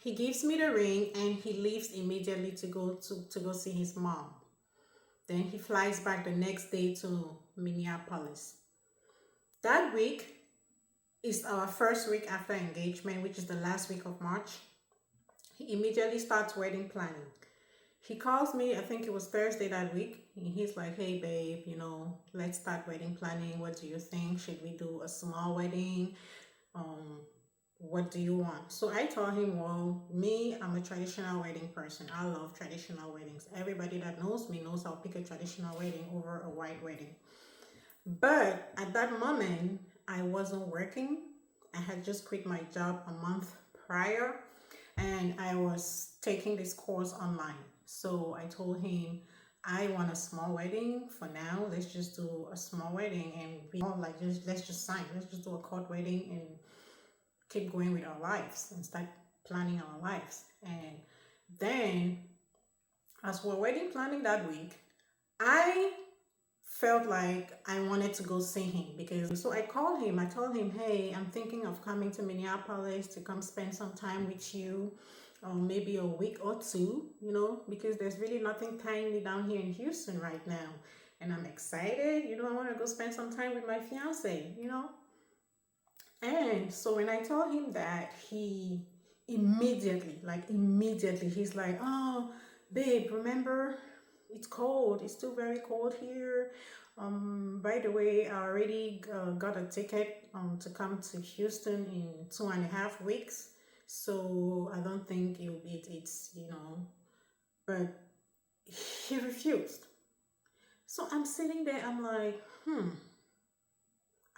He gives me the ring and he leaves immediately to go see his mom. Then he flies back the next day to Minneapolis. That week is our first week after engagement, which is the last week of March. He immediately starts wedding planning. He calls me, I think it was Thursday that week. He's like, hey babe, let's start wedding planning. What do you think? Should we do a small wedding? What do you want? So I told him, well, me, I'm a traditional wedding person. I love traditional weddings. Everybody that knows me knows I'll pick a traditional wedding over a white wedding. But at that moment, I wasn't working. I had just quit my job a month prior and I was taking this course online. So I told him, I want a small wedding for now. Let's just do a small wedding and let's just sign. Let's just do a court wedding and keep going with our lives and start planning our lives. And then as we're wedding planning that week, I felt like I wanted to go see him so I called him. I told him, hey, I'm thinking of coming to Minneapolis to come spend some time with you, maybe a week or two, because there's really nothing tying me down here in Houston right now. And I'm excited, I want to go spend some time with my fiance, And so when I told him that, he immediately, he's like, oh, babe, remember, it's cold. It's still very cold here. By the way, I already got a ticket to come to Houston in 2.5 weeks. So I don't think but he refused. So I'm sitting there, I'm like,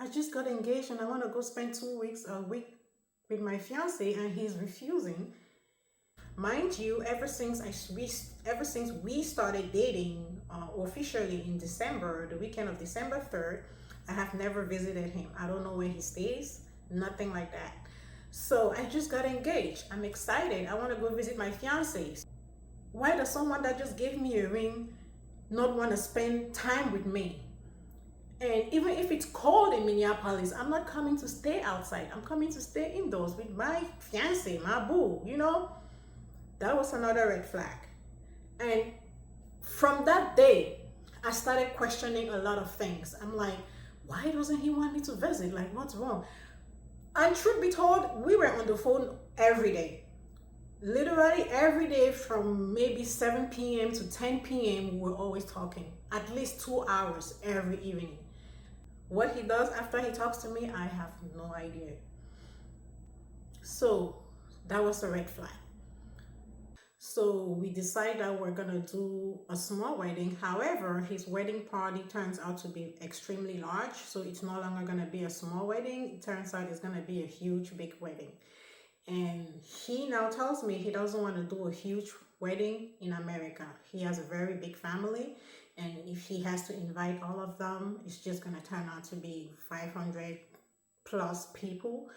I just got engaged and I want to go spend 2 weeks, a week with my fiance, and he's refusing. Mind you, ever since we started dating officially in December, the weekend of December 3rd, I have never visited him. I don't know where he stays, nothing like that. So I just got engaged. I'm excited. I want to go visit my fiance. Why does someone that just gave me a ring not want to spend time with me? And even if it's cold in Minneapolis, I'm not coming to stay outside. I'm coming to stay indoors with my fiance, my boo, That was another red flag. And from that day, I started questioning a lot of things. I'm like, why doesn't he want me to visit? Like, what's wrong? And truth be told, we were on the phone every day. Literally every day from maybe 7 p.m. to 10 p.m. we were always talking. At least 2 hours every evening. What he does after he talks to me, I have no idea. So that was a red flag. So we decide that we're gonna do a small wedding. However, his wedding party turns out to be extremely large. So it's no longer gonna be a small wedding. It turns out it's gonna be a huge, big wedding. And he now tells me he doesn't want to do a huge wedding in America. He has a very big family. And if he has to invite all of them, it's just gonna turn out to be 500 plus people.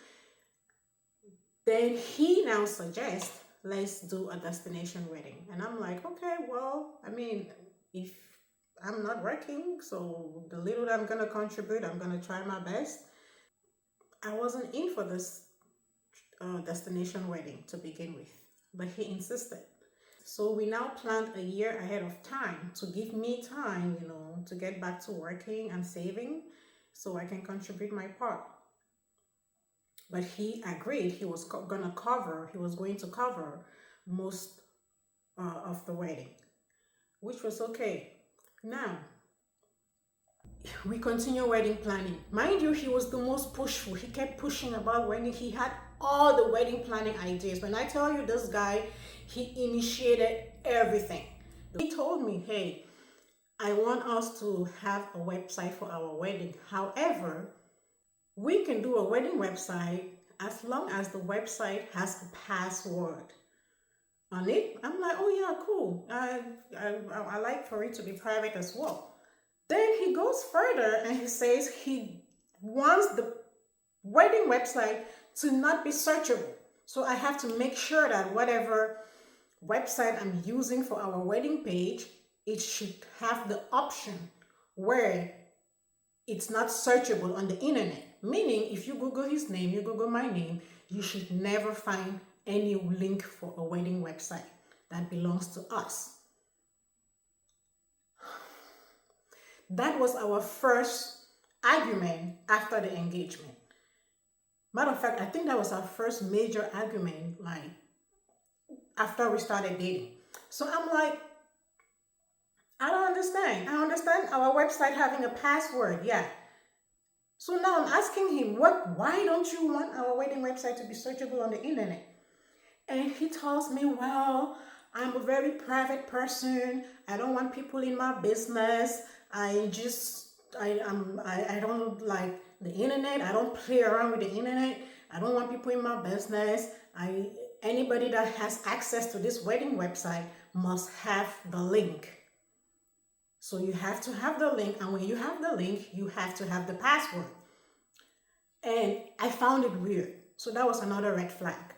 Then he now suggests, let's do a destination wedding. And I'm like, okay, well, if I'm not working, so the little that I'm gonna contribute, I'm gonna try my best. I wasn't in for this destination wedding to begin with, but he insisted. So we now planned a year ahead of time to give me time, to get back to working and saving so I can contribute my part. But he agreed he was going to cover most of the wedding, which was okay. Now, we continue wedding planning. Mind you, he was the most pushful. He kept pushing about wedding. He had all the wedding planning ideas. When I tell you this guy, he initiated everything. He told me, hey, I want us to have a website for our wedding. However, we can do a wedding website as long as the website has a password on it. I'm like, oh yeah, cool. I like for it to be private as well. Then he goes further and he says he wants the wedding website to not be searchable. So I have to make sure that whatever website I'm using for our wedding page, it should have the option where it's not searchable on the internet. Meaning, if you Google his name, you Google my name, you should never find any link for a wedding website that belongs to us. That was our first argument after the engagement. Matter of fact, I think that was our first major argument, like after we started dating. So I'm like, I don't understand. I understand our website having a password, yeah. So now I'm asking him, why don't you want our wedding website to be searchable on the internet? And he tells me, well, I'm a very private person. I don't want people in my business. I don't like the internet. I don't play around with the internet. I don't want people in my business. Anybody that has access to this wedding website must have the link. So you have to have the link, and when you have the link, you have to have the password. And I found it weird. So that was another red flag.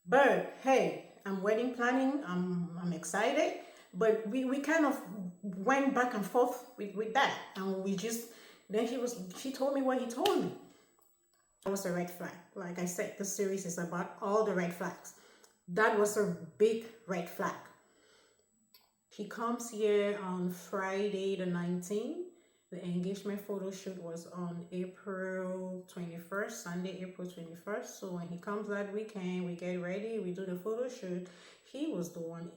But hey, I'm wedding planning. I'm excited. But we kind of went back and forth with that. And then he told me what he told me. That was a red flag. Like I said, this series is about all the red flags. That was a big red flag. He comes here on Friday the 19th. The engagement photo shoot was on April 21st, Sunday, April 21st. So when he comes that weekend, we get ready, we do the photo shoot. He was the one,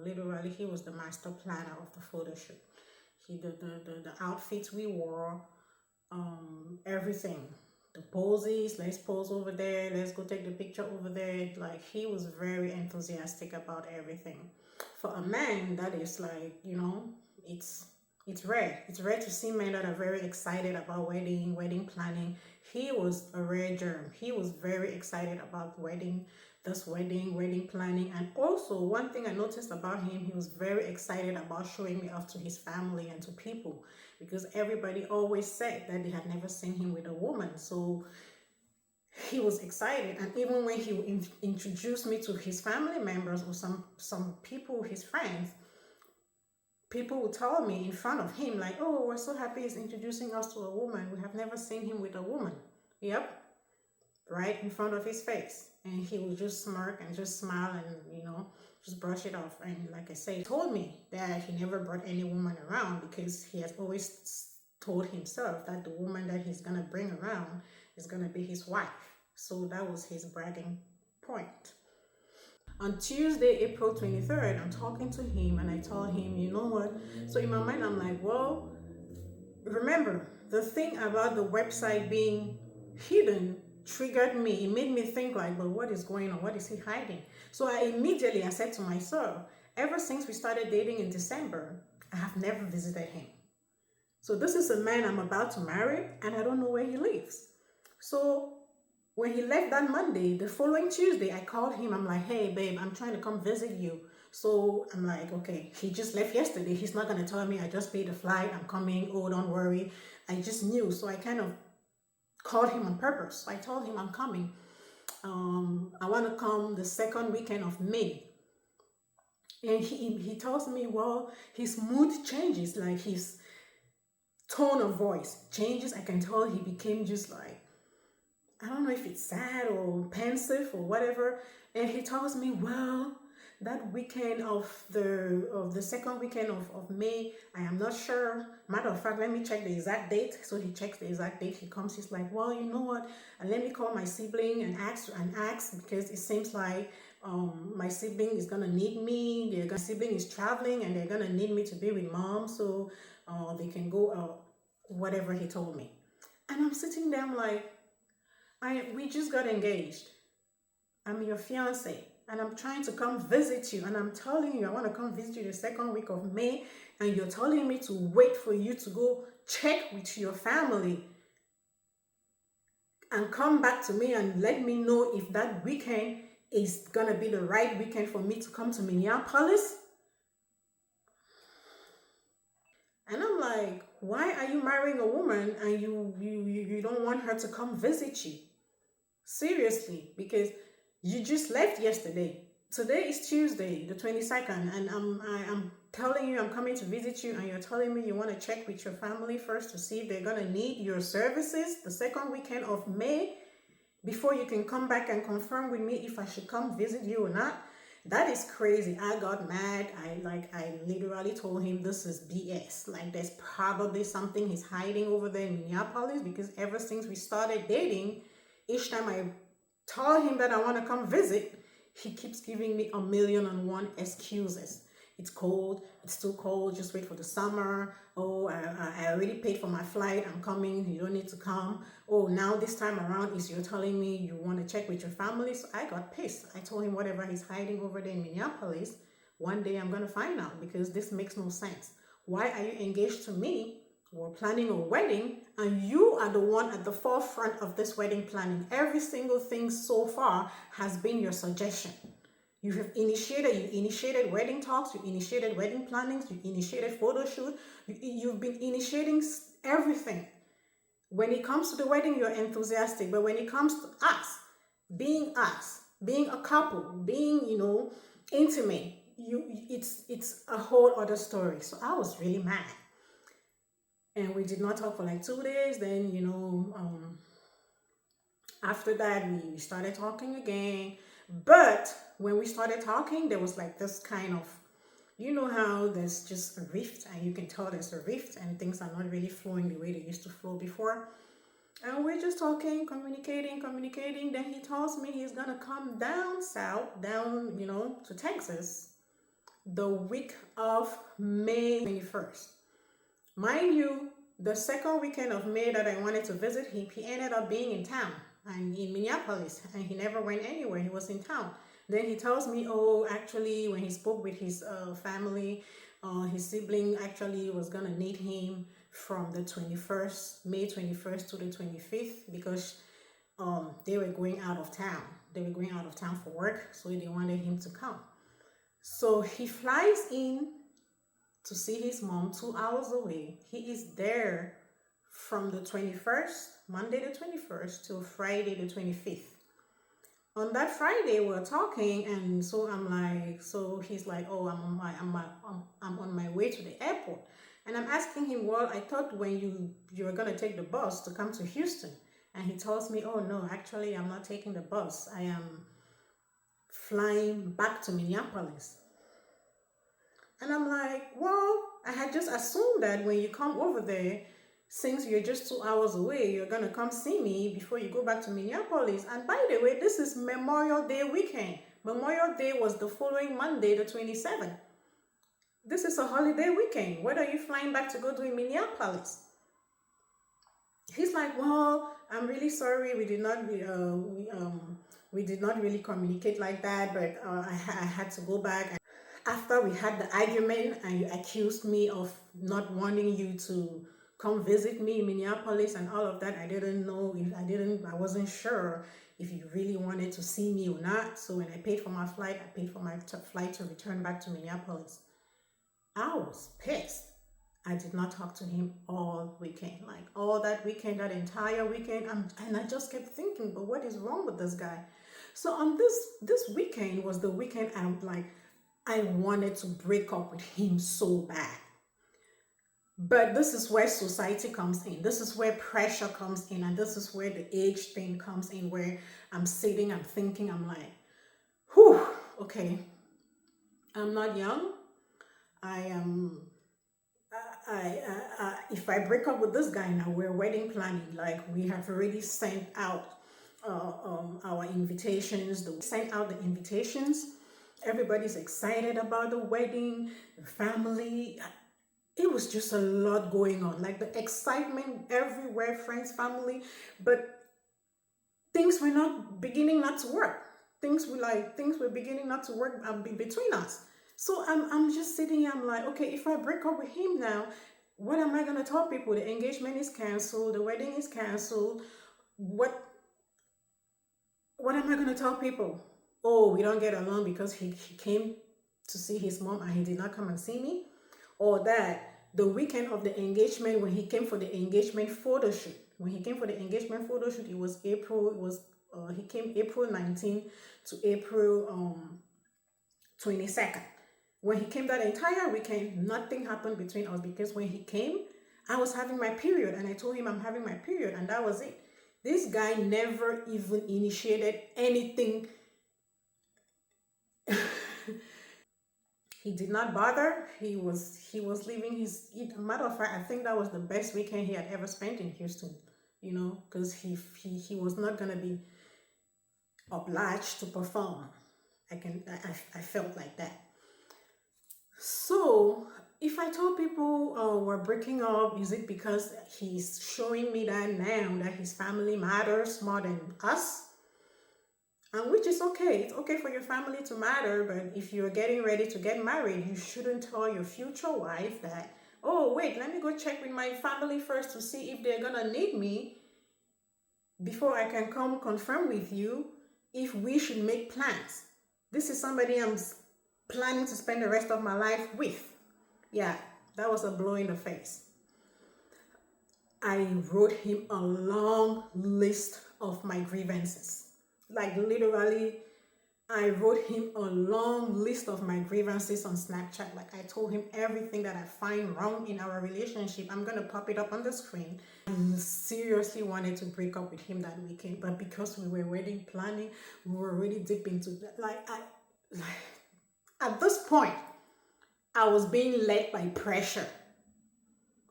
literally, he was the master planner of the photo shoot. The outfits we wore, everything. The poses, let's pose over there, let's go take the picture over there. Like, he was very enthusiastic about everything. For a man, that is like, it's rare. It's rare to see men that are very excited about wedding planning. He was a rare germ. He was very excited about wedding planning. And also, one thing I noticed about him, he was very excited about showing me off to his family and to people, because everybody always said that they had never seen him with a woman. So he was excited. And even when he introduced me to his family members or some people, his friends, people would tell me in front of him, like, oh, we're so happy he's introducing us to a woman. We have never seen him with a woman. Yep. Right in front of his face. And he would just smirk and just smile and, just brush it off. And like I say, he told me that he never brought any woman around because he has always told himself that the woman that he's going to bring around is going to be his wife. So that was his bragging point. On Tuesday, April 23rd, I'm talking to him and I told him, you know what? So in my mind, I'm like, well, remember, the thing about the website being hidden triggered me. It made me think like, well, what is going on? What is he hiding? So I said to myself, ever since we started dating in December, I have never visited him. So this is a man I'm about to marry and I don't know where he lives. So when he left that Monday, the following Tuesday, I called him. I'm like, hey, babe, I'm trying to come visit you. So I'm like, okay, he just left yesterday. He's not going to tell me I just paid the flight. I'm coming. Oh, don't worry. I just knew. So I kind of called him on purpose. I told him I'm coming. I want to come the second weekend of May. And he tells me, well, his mood changes. Like his tone of voice changes. I can tell he became just like, I don't know if it's sad or pensive or whatever. And he tells me, well, that weekend of the second weekend of May, I am not sure. Matter of fact, let me check the exact date. So he checks the exact date. He comes, he's like, well, you know what? And let me call my sibling and ask because it seems like my sibling is gonna need me. My sibling is traveling and they're gonna need me to be with mom, so they can go whatever he told me. And I'm sitting there, I'm like, we just got engaged. I'm your fiance. And I'm trying to come visit you. And I'm telling you, I want to come visit you the second week of May. And you're telling me to wait for you to go check with your family. And come back to me and let me know if that weekend is going to be the right weekend for me to come to Minneapolis. And I'm like, why are you marrying a woman and you don't want her to come visit you? Seriously, because you just left yesterday. Today is Tuesday, the 22nd, and I'm telling you I'm coming to visit you, and you're telling me you want to check with your family first to see if they're going to need your services the second weekend of May. before you can come back and confirm with me if I should come visit you or not. That is crazy. I got mad. I literally told him this is BS. Like there's probably something he's hiding over there in Minneapolis, because ever since we started dating, each time I tell him that I want to come visit, he keeps giving me 1,000,001 excuses. It's cold, it's too cold, just wait for the summer. Oh, I already paid for my flight, I'm coming, you don't need to come. Oh, now this time around is you're telling me you want to check with your family. So I got pissed. I told him whatever he's hiding over there in Minneapolis, one day I'm going to find out, because this makes no sense. Why are you engaged to me? We're planning a wedding and you are the one at the forefront of this wedding planning. Every single thing so far has been your suggestion. You initiated wedding talks, you initiated wedding plannings, you initiated photo shoot, you've been initiating everything. When it comes to the wedding, you're enthusiastic, but when it comes to us, being a couple, being, intimate, it's a whole other story. So I was really mad. And we did not talk for like 2 days. Then, after that, we started talking again. But when we started talking, there was like this kind of, you know how there's just a rift, and you can tell there's a rift and things are not really flowing the way they used to flow before. And we're just talking, communicating. Then he tells me he's gonna come down south, to Texas, the week of May 21st. Mind you, the second weekend of May that I wanted to visit him, he ended up being in town and in Minneapolis, and he never went anywhere. He was in town. Then he tells me, oh, actually, when he spoke with his family, his sibling actually was gonna need him from the 21st, May 21st to the 25th, because they were going out of town. They were going out of town for work, so they wanted him to come. So he flies in to see his mom 2 hours away. He is there from the 21st, Monday the 21st, till Friday the 25th. On that Friday, we're talking, and so I'm like, so he's like, oh, I'm on my way to the airport. And I'm asking him, well, I thought when you were gonna take the bus to come to Houston. And he tells me, oh no, actually I'm not taking the bus. I am flying back to Minneapolis. And I'm like, well, I had just assumed that when you come over there, since you're just 2 hours away, you're gonna come see me before you go back to Minneapolis. And by the way, this is Memorial Day weekend. Memorial Day was the following Monday, the 27th. This is a holiday weekend. What are you flying back to go do in Minneapolis? He's like, well, I'm really sorry. We did not really communicate like that, but I had to go back. After we had the argument and you accused me of not wanting you to come visit me in Minneapolis and all of that, I wasn't sure if you really wanted to see me or not. So when I paid for my flight, I paid for my flight to return back to Minneapolis. I was pissed. I did not talk to him all weekend, like all that weekend, that entire weekend. And I just kept thinking, but what is wrong with this guy? So on this weekend was the weekend I wanted to break up with him so bad. But this is where society comes in. This is where pressure comes in. And this is where the age thing comes in, where I'm sitting, I'm thinking, I'm like, whew, okay. I'm not young. If I break up with this guy now, we're wedding planning. Like, we have already sent out our invitations. We sent out the invitations. Everybody's excited about the wedding, the family. It was just a lot going on, like the excitement everywhere, friends, family, but things were not beginning not to work. Things were beginning not to work between us. So I'm just sitting here, I'm like, okay, if I break up with him now, what am I gonna tell people? The engagement is canceled, the wedding is canceled. What am I gonna tell people? Oh, we don't get along because he came to see his mom and he did not come and see me? Or that the weekend of the engagement, when he came for the engagement photo shoot, it was April, he came April 19th to April 22nd. When he came that entire weekend, nothing happened between us, because when he came, I was having my period and I told him I'm having my period, and that was it. This guy never even initiated anything. He did not bother. He was living his. Matter of fact, I think that was the best weekend he had ever spent in Houston. Because he was not gonna be obliged to perform. I felt like that. So if I told people, oh, we're breaking up, is it because he's showing me that now that his family matters more than us? And which is okay. It's okay for your family to matter, but if you're getting ready to get married, you shouldn't tell your future wife that, oh, wait, let me go check with my family first to see if they're gonna need me before I can come confirm with you if we should make plans. This is somebody I'm planning to spend the rest of my life with. Yeah, that was a blow in the face. I wrote him a long list of my grievances. Like literally, I wrote him a long list of my grievances on Snapchat. Like I told him everything that I find wrong in our relationship. I'm gonna pop it up on the screen. I seriously wanted to break up with him that weekend, but because we were wedding planning, we were really deep into that. At this point, I was being led by pressure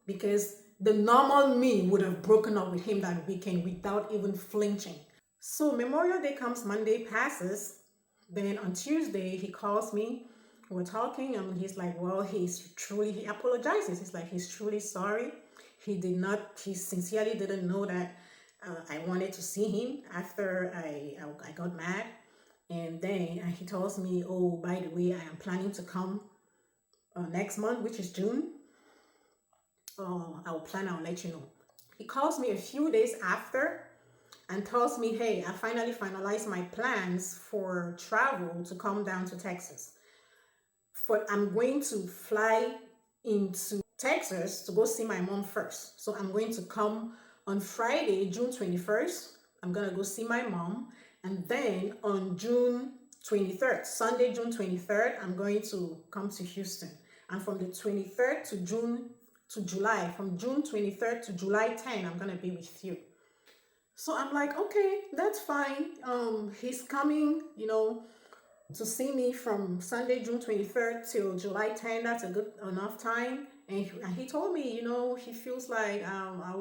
because the normal me would have broken up with him that weekend without even flinching. So Memorial Day comes, Monday passes. Then on Tuesday, he calls me. We're talking, and he's like, well, he apologizes. He's like, he's truly sorry. He sincerely didn't know that I wanted to see him after I got mad. And then he tells me, oh, by the way, I am planning to come next month, which is June. I'll let you know. He calls me a few days after and tells me, hey, I finally finalized my plans for travel to come down to Texas. I'm going to fly into Texas to go see my mom first. So I'm going to come on Friday, June 21st. I'm going to go see my mom. And then on June 23rd, Sunday, June 23rd, I'm going to come to Houston. And from the 23rd to July, from June 23rd to July 10, I'm going to be with you. So I'm like, okay, that's fine. He's coming, to see me from Sunday, June 23rd till July 10. That's a good enough time. And he told me, he feels like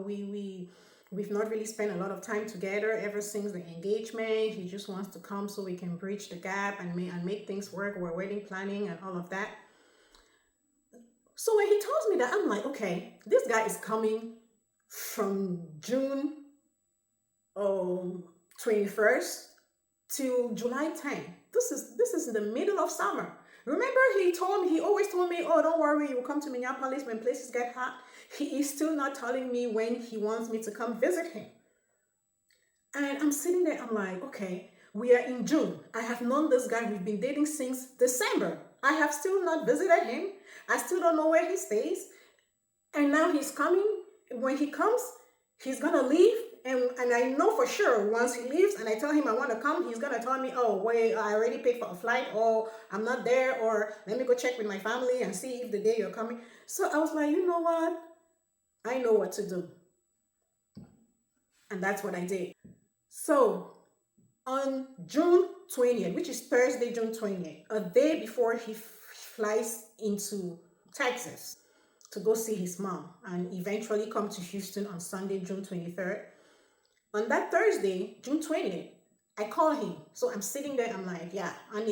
we've not really spent a lot of time together ever since the engagement. He just wants to come so we can bridge the gap and make things work. We're wedding planning and all of that. So when he tells me that, I'm like, okay, this guy is coming from June 21st till July 10th. This is in the middle of summer. Remember, he always told me, oh, don't worry, you'll come to Minneapolis when places get hot. He is still not telling me when he wants me to come visit him. And I'm sitting there, I'm like, okay, we are in June. I have known this guy, we've been dating since December. I have still not visited him. I still don't know where he stays. And now he's coming. When he comes, he's gonna leave. And I know for sure once he leaves and I tell him I want to come, he's going to tell me, oh, wait, I already paid for a flight, or I'm not there, or let me go check with my family and see if the day you're coming. So I was like, you know what? I know what to do. And that's what I did. So on June 20th, which is Thursday, June 20th, a day before he flies into Texas to go see his mom and eventually come to Houston on Sunday, June 23rd, on that Thursday, June 20th, I call him. So I'm sitting there, I'm like, yeah, I'm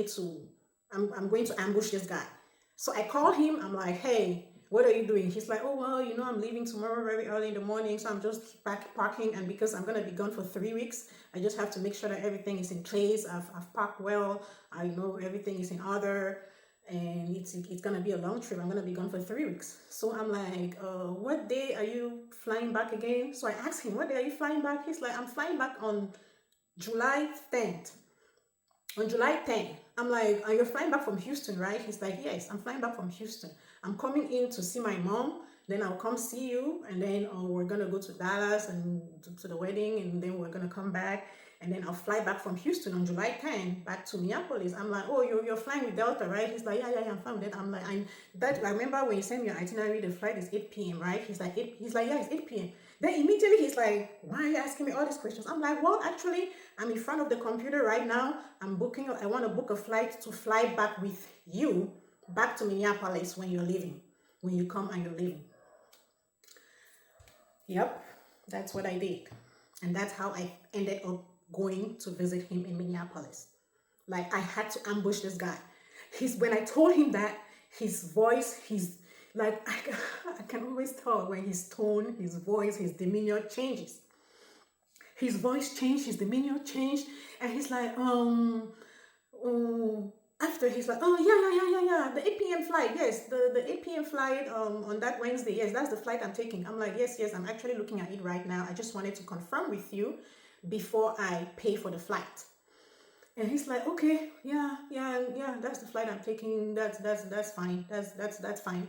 going to ambush this guy. So I call him, I'm like, hey, what are you doing? He's like, oh, well, I'm leaving tomorrow very early in the morning, so I'm just packing, and because I'm going to be gone for 3 weeks, I just have to make sure that everything is in place. I've packed well, I know everything is in order, and it's going to be a long trip. I'm going to be gone for 3 weeks. So I'm like, what day are you flying back again? So I asked him, what day are you flying back? He's like, I'm flying back on July 10th. On July 10th. I'm like, you're flying back from Houston, right? He's like, yes, I'm flying back from Houston. I'm coming in to see my mom. Then I'll come see you. And then we're going to go to Dallas and to the wedding. And then we're going to come back. And then I'll fly back from Houston on July 10 back to Minneapolis. I'm like, oh, you're flying with Delta, right? He's like, yeah, I'm flying with that. I'm like, I remember when you sent me your itinerary, the flight is 8 p.m., right? He's like, yeah, it's 8 p.m. Then immediately he's like, why are you asking me all these questions? I'm like, well, actually, I'm in front of the computer right now. I want to book a flight to fly back with you back to Minneapolis when you're leaving, when you come and you're leaving. Yep, that's what I did. And that's how I ended up going to visit him in Minneapolis. Like, I had to ambush this guy. When I told him that, his voice, like, I can always tell when his tone, his voice, his demeanor changes. His voice changed, his demeanor changed, and he's like, after he's like, oh yeah, the 8 p.m. flight, yes, the 8 p.m. flight on that Wednesday, yes, that's the flight I'm taking. I'm like, yes, I'm actually looking at it right now. I just wanted to confirm with you before I pay for the flight. And he's like, okay, yeah, that's the flight I'm taking. That's fine. That's fine.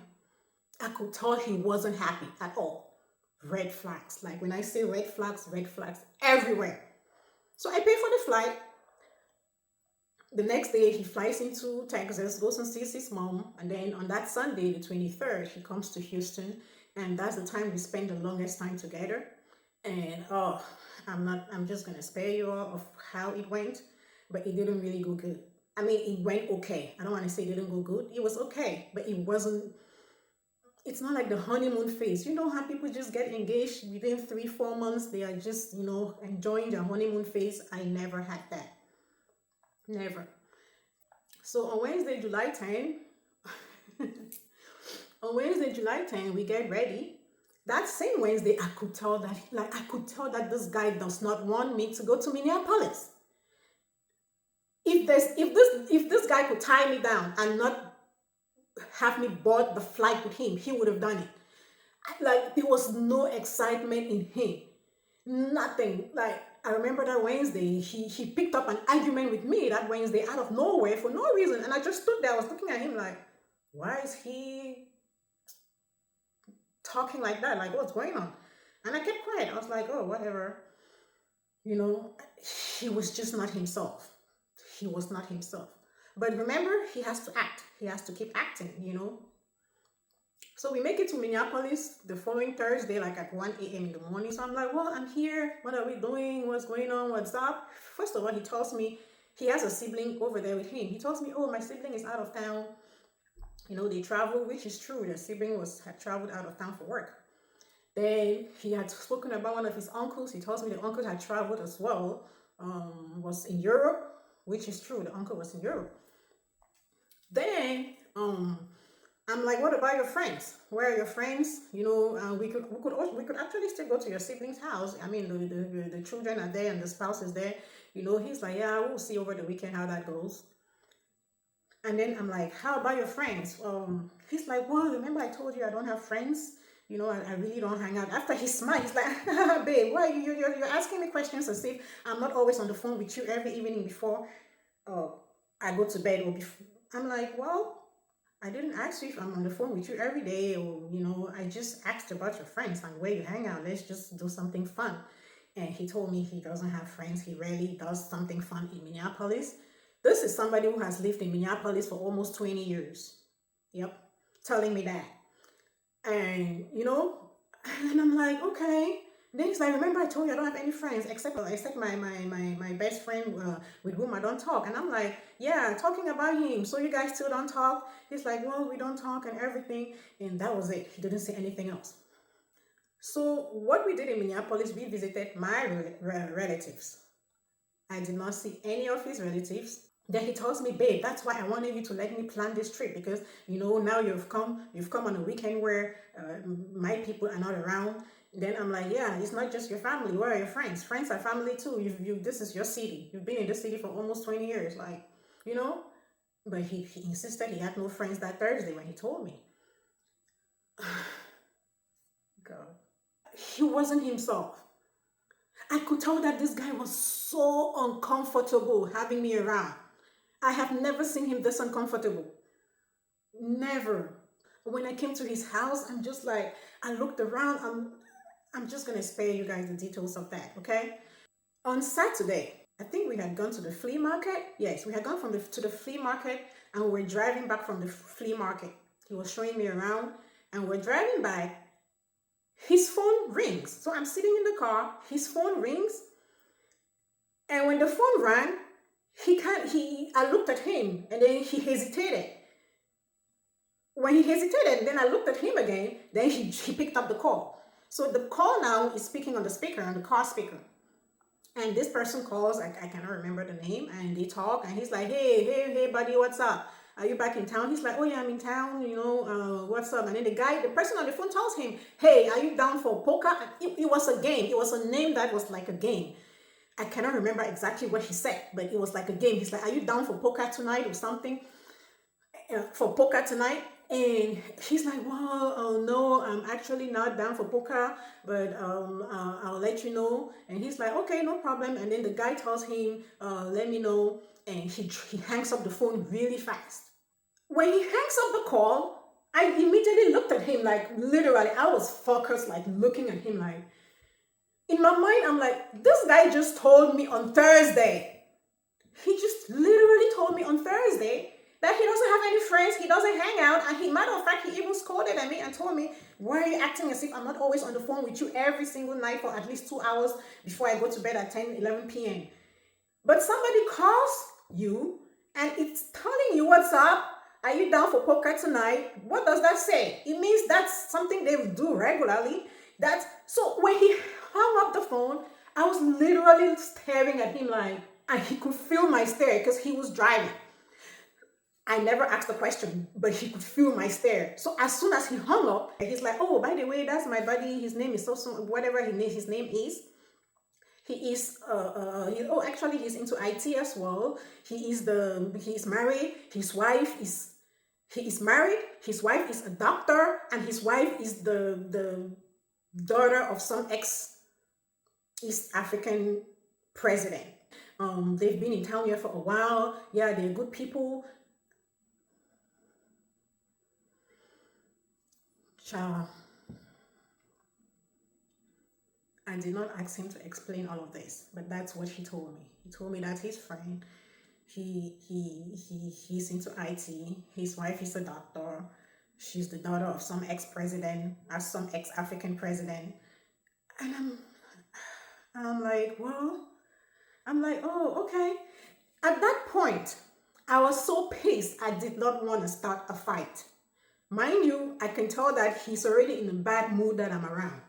I could tell he wasn't happy at all. Red flags. Like when I say red flags everywhere. So I pay for the flight. The next day he flies into Texas, goes and sees his mom, and then on that Sunday, the 23rd, he comes to Houston, and that's the time we spend the longest time together. And I'm just gonna spare you all of how it went, but it didn't really go good. I mean, it went okay. I don't want to say it didn't go good. It was okay, but it's not like the honeymoon phase. You know how people just get engaged within 3-4 months, they are just, enjoying their honeymoon phase. I never had that. Never. So on Wednesday, July 10, we get ready. That same Wednesday, I could tell that this guy does not want me to go to Minneapolis. If this guy could tie me down and not have me board the flight with him, he would have done it. Like, there was no excitement in him. Nothing. Like, I remember that Wednesday, he picked up an argument with me that Wednesday out of nowhere for no reason. And I just stood there. I was looking at him like, why is he talking like that? Like, what's going on? And I kept quiet. I was like, oh, whatever. He was just not himself. He was not himself. But remember, he has to act. He has to keep acting, So we make it to Minneapolis the following Thursday, like at 1 a.m. in the morning. So I'm like, well, I'm here. What are we doing? What's going on? What's up? First of all, he tells me he has a sibling over there with him. He tells me, oh, my sibling is out of town. They travel, which is true. The sibling had traveled out of town for work. Then he had spoken about one of his uncles. He tells me the uncle had traveled as well, was in Europe, which is true. The uncle was in Europe. Then I'm like, what about your friends? Where are your friends? We could actually still go to your sibling's house. I mean, the children are there and the spouse is there. He's like, yeah, we'll see over the weekend how that goes. And then I'm like, how about your friends? He's like, well, remember I told you I don't have friends. I really don't hang out. After he smiled, he's like, babe, why you're asking me questions as if I'm not always on the phone with you every evening before I go to bed or before. I'm like, well, I didn't ask you if I'm on the phone with you every day, or I just asked about your friends and where you hang out. Let's just do something fun. And he told me he doesn't have friends. He rarely does something fun in Minneapolis. This is somebody who has lived in Minneapolis for almost 20 years. Yep, telling me that. And and I'm like, okay. Then he's like, remember I told you I don't have any friends except my best friend with whom I don't talk. And I'm like, yeah, talking about him. So you guys still don't talk? He's like, well, we don't talk and everything. And that was it. He didn't say anything else. So what we did in Minneapolis, we visited my relatives. I did not see any of his relatives. Then he tells me, babe, that's why I wanted you to let me plan this trip, because now you've come on a weekend where my people are not around. Then I'm like, yeah, it's not just your family. Where are your friends? Friends are family too. This is your city. You've been in this city for almost 20 years, But he insisted he had no friends that Thursday when he told me. God, he wasn't himself. I could tell that this guy was so uncomfortable having me around. I have never seen him this uncomfortable. Never. When I came to his house, I'm just like, I looked around. I'm just going to spare you guys the details of that, okay? On Saturday, I think we had gone to the flea market. Yes, we had gone to the flea market, and we were driving back from the flea market. He was showing me around, and we're driving by. his phone rings. So I'm sitting in the car, his phone rings, and when the phone rang, I looked at him, and then he hesitated. When he hesitated, then I looked at him again, then he picked up the call. So the call now is speaking on the speaker, on the car speaker. And this person calls, I cannot remember the name, and they talk, and he's like, hey, buddy, what's up? Are you back in town? He's like, oh yeah, I'm in town, what's up? And then the person on the phone tells him, hey, are you down for poker? It was a game. It was a name that was like a game. I cannot remember exactly what he said, but it was like a game. He's like, are you down for poker tonight or something? For poker tonight? And he's like, well, oh no, I'm actually not down for poker, but I'll let you know. And he's like, okay, no problem. And then the guy tells him, let me know. And he hangs up the phone really fast. When he hangs up the call, I immediately looked at him, like literally, I was focused, like looking at him, like in my mind, I'm like, this guy just told me on Thursday. He just literally told me on Thursday that he doesn't have any friends, he doesn't hang out, and matter of fact, he even scolded at me and told me, why are you acting as if I'm not always on the phone with you every single night for at least 2 hours before I go to bed at 10, 11 p.m. But somebody calls you and it's telling you what's up. Are you down for poker tonight? What does that say? It means that's something they do regularly. So when he hung up the phone, I was literally staring at him like, and he could feel my stare because he was driving. I never asked the question, but he could feel my stare. So as soon as he hung up, he's like, oh, by the way, that's my buddy. His name is whatever his name is. He is, actually, he's into IT as well. He's married. He is married. His wife is a doctor, and his wife is the daughter of some ex-East African president. They've been in town here for a while. Yeah, they're good people. I did not ask him to explain all of this, but that's what he told me. He told me that his friend, he's into IT. His wife is a doctor. She's the daughter of some ex-president, or some ex-African president. And I'm like, well, oh, okay. At that point, I was so pissed, I did not want to start a fight. Mind you, I can tell that he's already in a bad mood that I'm around.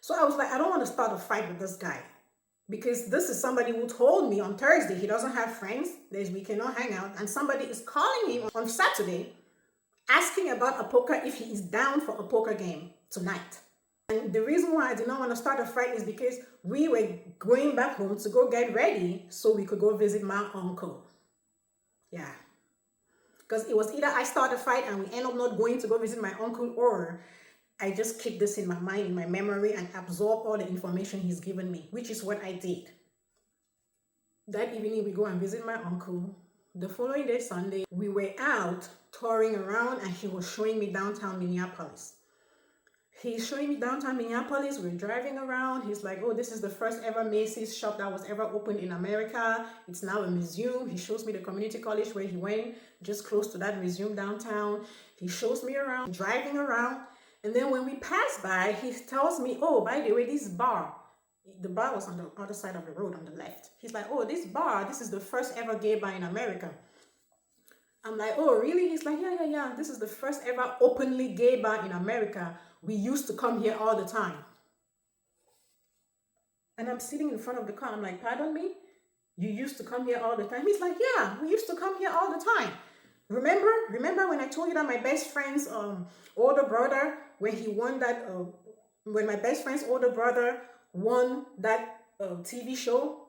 So I was like, I don't want to start a fight with this guy, because this is somebody who told me on Thursday he doesn't have friends, we cannot hang out, and somebody is calling him on Saturday asking about a poker, if he is down for a poker game tonight. And the reason why I did not want to start a fight is because we were going back home to go get ready so we could go visit my uncle. Yeah. Because it was either I start a fight and we end up not going to go visit my uncle, or I just keep this in my mind, in my memory, and absorb all the information he's given me, which is what I did. That evening, we go and visit my uncle. The following day, Sunday, we were out touring around, and he was showing me downtown Minneapolis. He's showing me downtown Minneapolis. We're driving around. He's like, oh, this is the first ever Macy's shop that was ever opened in America. It's now a museum. He shows me the community college where he went, just close to that museum downtown. He shows me around, driving around. And then when we pass by, he tells me, oh, by the way, this bar, the bar was on the other side of the road on the left. He's like, oh, this bar, this is the first ever gay bar in America. I'm like, oh, really? He's like, yeah. This is the first ever openly gay bar in America. We used to come here all the time. And I'm sitting in front of the car. I'm like, pardon me? You used to come here all the time? He's like, yeah, we used to come here all the time. Remember when I told you that my best friend's older brother, when my best friend's older brother won that TV show,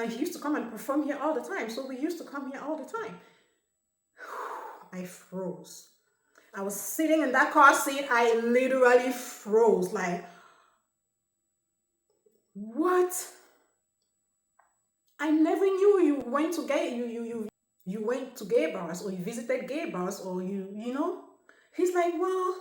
he used to come and perform here all the time. So we used to come here all the time. I froze. I was sitting in that car seat. I literally froze. Like, what? I never knew you went to you went to gay bars, or you visited gay bars, or you know. He's like, well,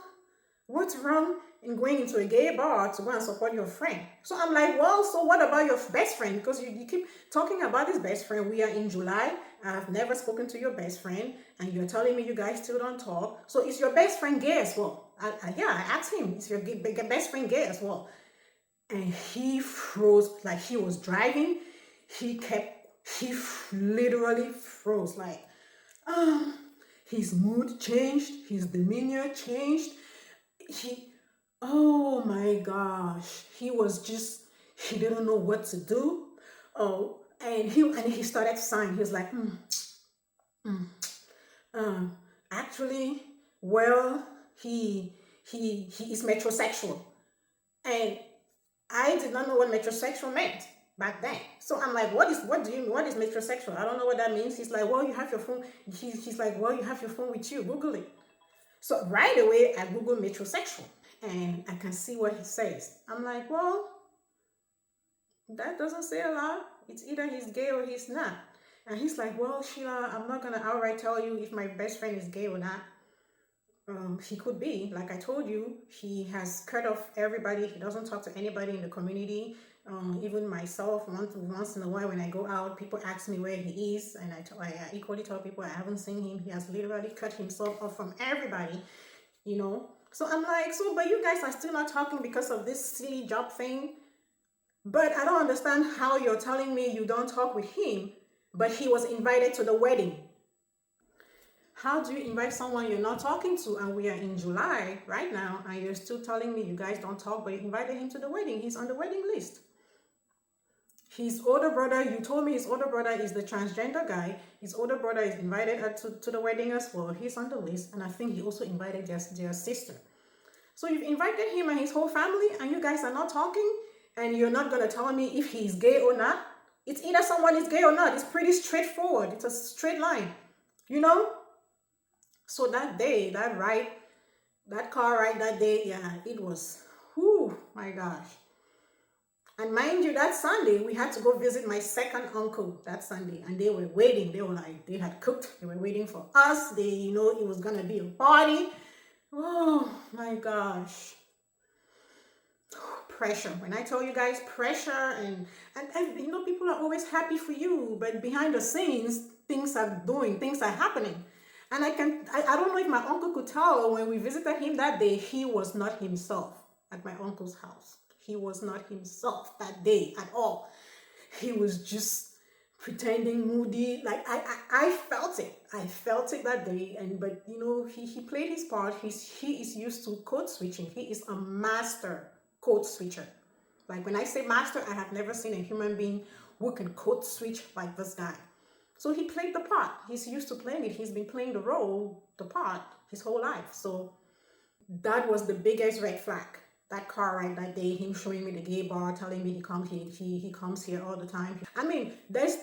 what's wrong in going into a gay bar to go and support your friend? So I'm like, well, so what about your best friend? Because you keep talking about this best friend. We are in July. I've never spoken to your best friend, and you're telling me you guys still don't talk. So is your best friend gay as well? yeah, I asked him, is your best friend gay as well? And he froze, like he was driving. He kept, literally froze, like, um, his mood changed, his demeanor changed. He, oh my gosh, he was just, he didn't know what to do. Oh, and he started sighing. He was like, mm, um, actually, well, he is metrosexual, and I did not know what metrosexual meant back then. So I'm like, what do you mean? What is metrosexual? I don't know what that means. He's like, well, you have your phone. He's like, well, you have your phone with you. Google it. So right away, I Google metrosexual, and I can see what he says. I'm like, well, that doesn't say a lot. It's either he's gay or he's not. And he's like, well, Sheila, I'm not gonna outright tell you if my best friend is gay or not. He could be, like I told you, he has cut off everybody. He doesn't talk to anybody in the community. Even myself, once in a while when I go out, people ask me where he is, and I equally tell people I haven't seen him. He has literally cut himself off from everybody, you know. So I'm like, so, but you guys are still not talking because of this silly job thing. But I don't understand how you're telling me you don't talk with him, but he was invited to the wedding. How do you invite someone you're not talking to, and we are in July right now, and you're still telling me you guys don't talk, but you invited him to the wedding? He's on the wedding list. His older brother, you told me his older brother is the transgender guy. His older brother is invited to the wedding as well. He's on the list, and I think he also invited their sister. So you've invited him and his whole family, and you guys are not talking, and you're not going to tell me if he's gay or not. It's either someone is gay or not. It's pretty straightforward. It's a straight line, you know? So that day, that car ride that day, yeah, it was, whoo, my gosh. And mind you, that Sunday, we had to go visit my second uncle that Sunday, and they were waiting. They were like, they had cooked. They were waiting for us. They, it was going to be a party. Oh, my gosh. Pressure. When I tell you guys pressure, and people are always happy for you, but behind the scenes, things are happening. And I don't know if my uncle could tell when we visited him that day, he was not himself at my uncle's house. He was not himself that day at all. He was just pretending moody. Like I felt it. I felt it that day. But he played his part. He is used to code switching. He is a master code switcher. Like when I say master, I have never seen a human being who can code switch like this guy. So he played the part. He's used to playing it. He's been playing the part his whole life. So that was the biggest red flag. That car ride that day, him showing me the gay bar, telling me he comes here all the time. I mean, there's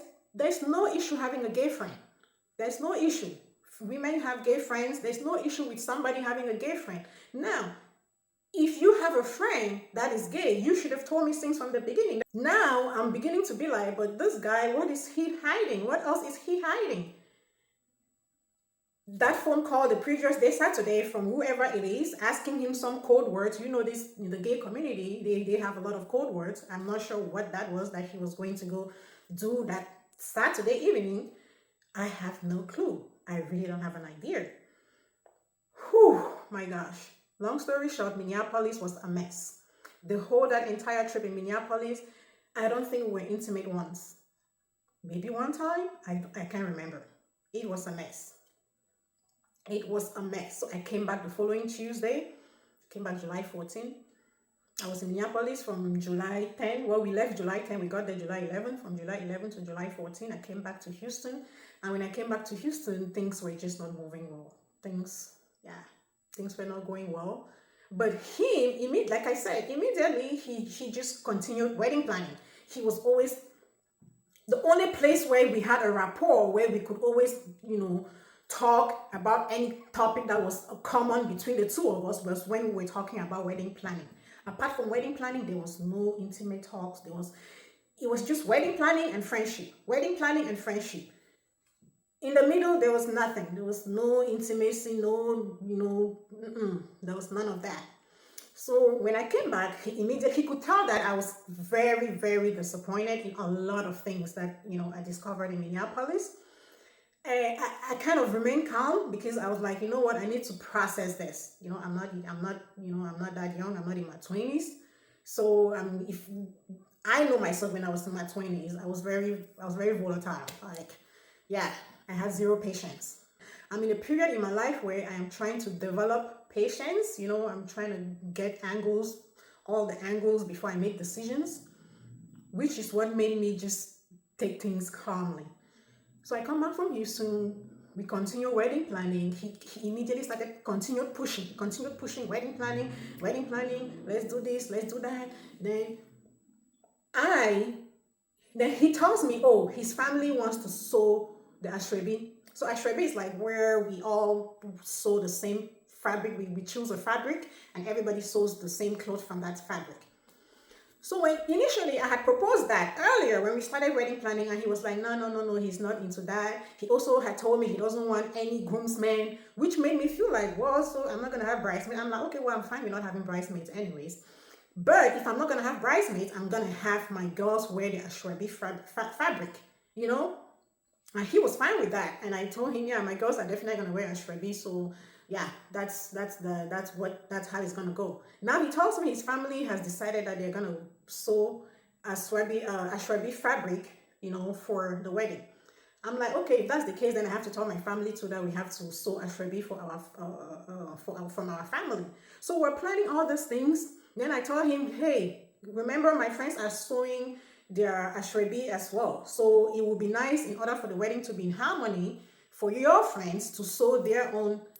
no issue having a gay friend. There's no issue. Women have gay friends. There's no issue with somebody having a gay friend. Now, if you have a friend that is gay, you should have told me things from the beginning. Now I'm beginning to be like, but this guy, what is he hiding? What else is he hiding? That phone call the previous day, Saturday, from whoever it is, asking him some code words. This in the gay community, they have a lot of code words. I'm not sure what that was that he was going to go do that Saturday evening. I have no clue. I really don't have an idea. Whew, my gosh. Long story short, Minneapolis was a mess. That entire trip in Minneapolis, I don't think we were intimate once. Maybe one time, I can't remember. It was a mess. It was a mess. So I came back the following Tuesday, came back July 14. I was in Minneapolis from July 10. Well, we left July 10. We got there July 11. From July 11 to July 14, I came back to Houston. And when I came back to Houston, things were just not moving well. Things were not going well. But him, like I said, immediately he just continued wedding planning. He was always the only place where we had a rapport, where we could always, talk about any topic that was common between the two of us, was when we were talking about wedding planning. Apart from wedding planning, there was no intimate talks. It was just wedding planning and friendship. Wedding planning and friendship. In the middle, there was nothing. There was no intimacy, there was none of that. So when I came back, he could tell that I was very, very disappointed in a lot of things that, I discovered in Minneapolis. I kind of remained calm because I was like, you know what, I need to process this. I'm not that young. I'm not in my 20s. So if I know myself when I was in my 20s, I was very volatile. Like, yeah, I had zero patience. I'm in a period in my life where I am trying to develop patience. I'm trying to get all the angles before I make decisions, which is what made me just take things calmly. So I come back from Houston. We continue wedding planning. He immediately continued pushing wedding planning. Let's do this, let's do that. Then I, then he tells me, oh, his family wants to sew the ashrebi. So ashrebi is like where we all sew the same fabric. We choose a fabric and everybody sews the same cloth from that fabric. So when initially I had proposed that earlier when we started wedding planning, and he was like, no, he's not into that. He also had told me he doesn't want any groomsmen, which made me feel like, well, so I'm not gonna have bridesmaids. I'm like, okay, well, I'm fine with not having bridesmaids anyways. But if I'm not gonna have bridesmaids, I'm gonna have my girls wear the ashrabi fabric, you know? And he was fine with that. And I told him, yeah, my girls are definitely gonna wear ashrabi, so yeah, that's how it's gonna go. Now he tells me his family has decided that they're gonna sew ashrabi fabric, for the wedding. I'm like, okay, if that's the case, then I have to tell my family too that we have to sew ashrabi from our family. So we're planning all these things. Then I told him, hey, remember my friends are sewing their ashrabi as well. So it would be nice, in order for the wedding to be in harmony, for your friends to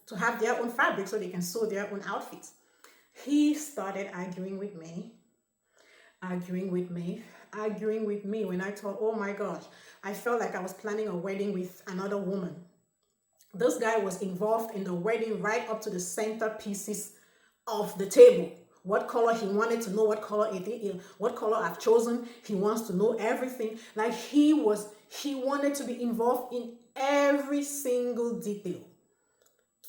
to have their own fabric so they can sew their own outfits. He started arguing with me when I thought, oh my gosh, I felt like I was planning a wedding with another woman. This guy was involved in the wedding right up to the centerpieces of the table. What color he wanted to know, what color I've chosen. He wants to know everything. Like he wanted to be involved in every single detail.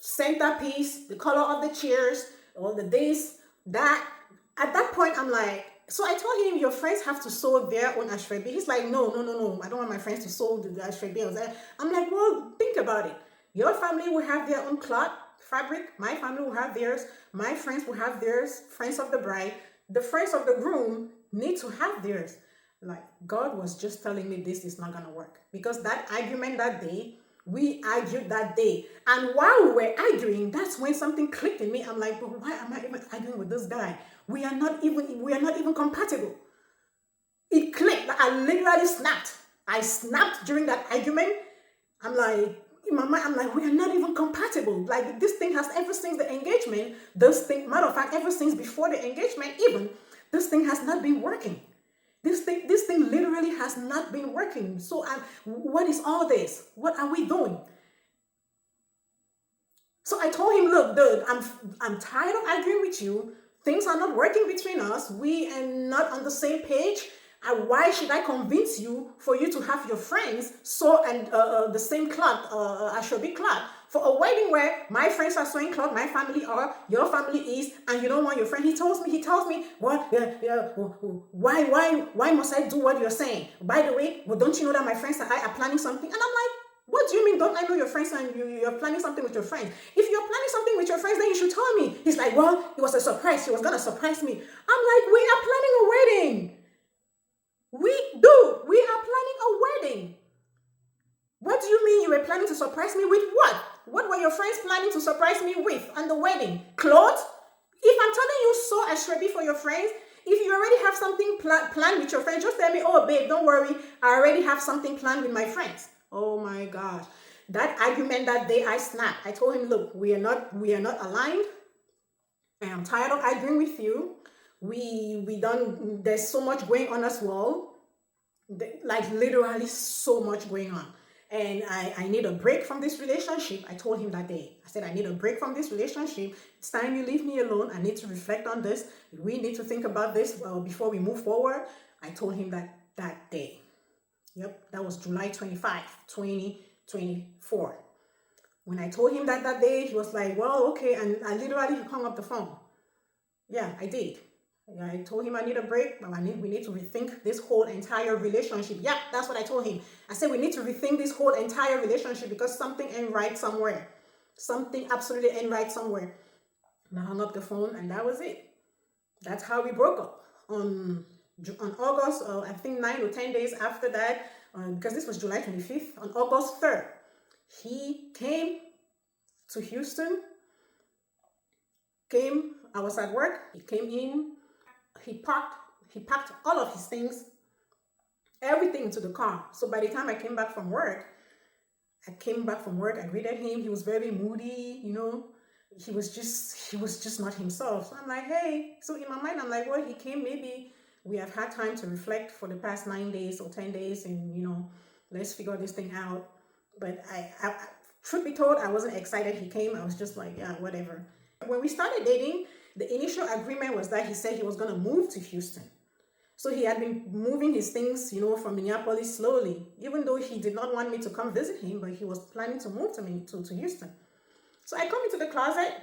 Centerpiece, the color of the chairs, all the this, that. At that point, I'm like, so I told him, your friends have to sew their own ashrabi. He's like, no, I don't want my friends to sew the ashrabi. I'm like, well, think about it. Your family will have their own cloth, fabric. My family will have theirs. My friends will have theirs. Friends of the bride. The friends of the groom need to have theirs. Like, God was just telling me this is not going to work. Because that argument that day, we argued that day. And while we were arguing, that's when something clicked in me. I'm like, but why am I even arguing with this guy? We are not even compatible. It clicked. I literally snapped. I snapped during that argument. I'm like, in my mind, I'm like, we are not even compatible. Like, this thing has, ever since the engagement, matter of fact, ever since before the engagement even, this thing has not been working. This thing literally has not been working. So what is all this? What are we doing? So I told him, look, dude, I'm tired of arguing with you. Things are not working between us. We are not on the same page. And why should I convince you for you to have your friends sew and the same cloth, ashrabi cloth, for a wedding where my friends are sewing cloth, my family are, your family is, and you don't want your friend? He tells me, what? Why must I do what you're saying? By the way, well, don't you know that my friends and I are planning something? And I'm like, what do you mean, don't I know your friends and you're planning something with your friends? If you're planning something with your friends, then you should tell me. He's like, well, it was a surprise. He was going to surprise me. I'm like, we are planning a wedding. We are planning a wedding. What do you mean you were planning to surprise me with what? What were your friends planning to surprise me with on the wedding? Clothes? If I'm telling you sew ashrabi for your friends, if you already have something planned with your friends, just tell me, oh, babe, don't worry. I already have something planned with my friends. Oh my gosh. That argument that day, I snapped. I told him, look, we are not aligned. And I'm tired of arguing with you. There's so much going on as well. Like literally so much going on. And I need a break from this relationship. I told him that day. I said, I need a break from this relationship. It's time you leave me alone. I need to reflect on this. We need to think about this before we move forward. I told him that day. Yep, that was July 25, 2024. When I told him that day, he was like, well, okay. And I literally hung up the phone. Yeah, I did. I told him I need a break. We need to rethink this whole entire relationship. Yeah, that's what I told him. I said we need to rethink this whole entire relationship because something ain't right somewhere. Something absolutely ain't right somewhere. And I hung up the phone, and that was it. That's how we broke up. On August, I think 9 or 10 days after that, because this was July 25th, on August 3rd, he came to Houston. I was at work. He came in. He packed all of his things, everything into the car. So by the time I came back from work, I greeted him. He was very moody, he was just not himself. So I'm like, hey. So in my mind, I'm like, well, he came, maybe we have had time to reflect for the past 9 days or 10 days and let's figure this thing out. But I truth be told, I wasn't excited he came. I was just like, yeah, whatever. When we started dating, the initial agreement was that he said he was going to move to Houston. So he had been moving his things, from Minneapolis slowly, even though he did not want me to come visit him, but he was planning to move to Houston. So I come into the closet,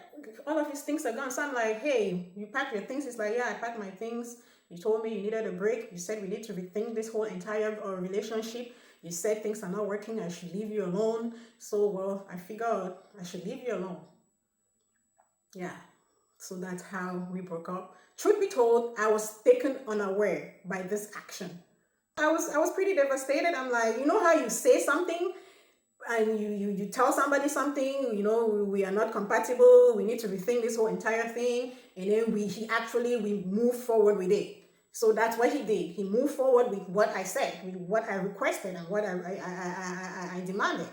all of his things are gone. So I'm like, hey, you packed your things? He's like, yeah, I packed my things. You told me you needed a break. You said we need to rethink this whole entire relationship. You said things are not working. I should leave you alone. So, well, I figured I should leave you alone. Yeah. So that's how we broke up. Truth be told, I was taken unaware by this action. I was pretty devastated. I'm like, how you say something and you tell somebody something, we are not compatible, we need to rethink this whole entire thing, and then we move forward with it. So that's what he did. He moved forward with what I said, with what I requested and what I demanded.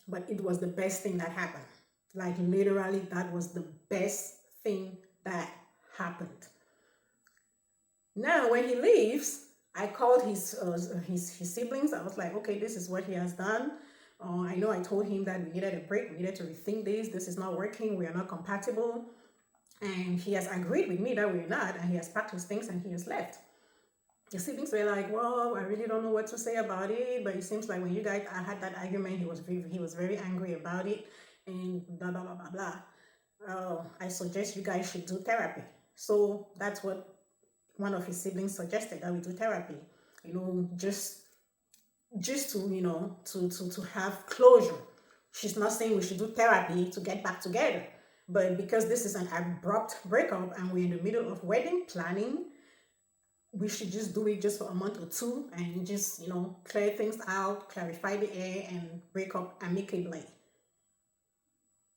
But it was the best thing that happened. Like literally, that was the best thing that happened. Now, when he leaves, I called his siblings. I was like, okay, this is what he has done. I know I told him that we needed a break. We needed to rethink this. This is not working. We are not compatible. And he has agreed with me that we're not. And he has packed his things and he has left. The siblings were like, well, I really don't know what to say about it. But it seems like when you guys had that argument, he was very angry about it. And blah, blah, blah, blah, blah. I suggest you guys should do therapy. So that's what one of his siblings suggested, that we do therapy. Just to have closure. She's not saying we should do therapy to get back together. But because this is an abrupt breakup and we're in the middle of wedding planning, we should just do it just for a month or two and just, clear things out, clarify the air, and break up amicably.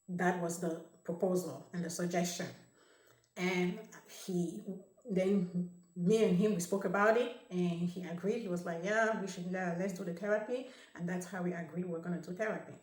That was the proposal and the suggestion. And me and him, we spoke about it and he agreed. He was like, yeah, we should, let's do the therapy. And that's how we agreed we're going to do therapy.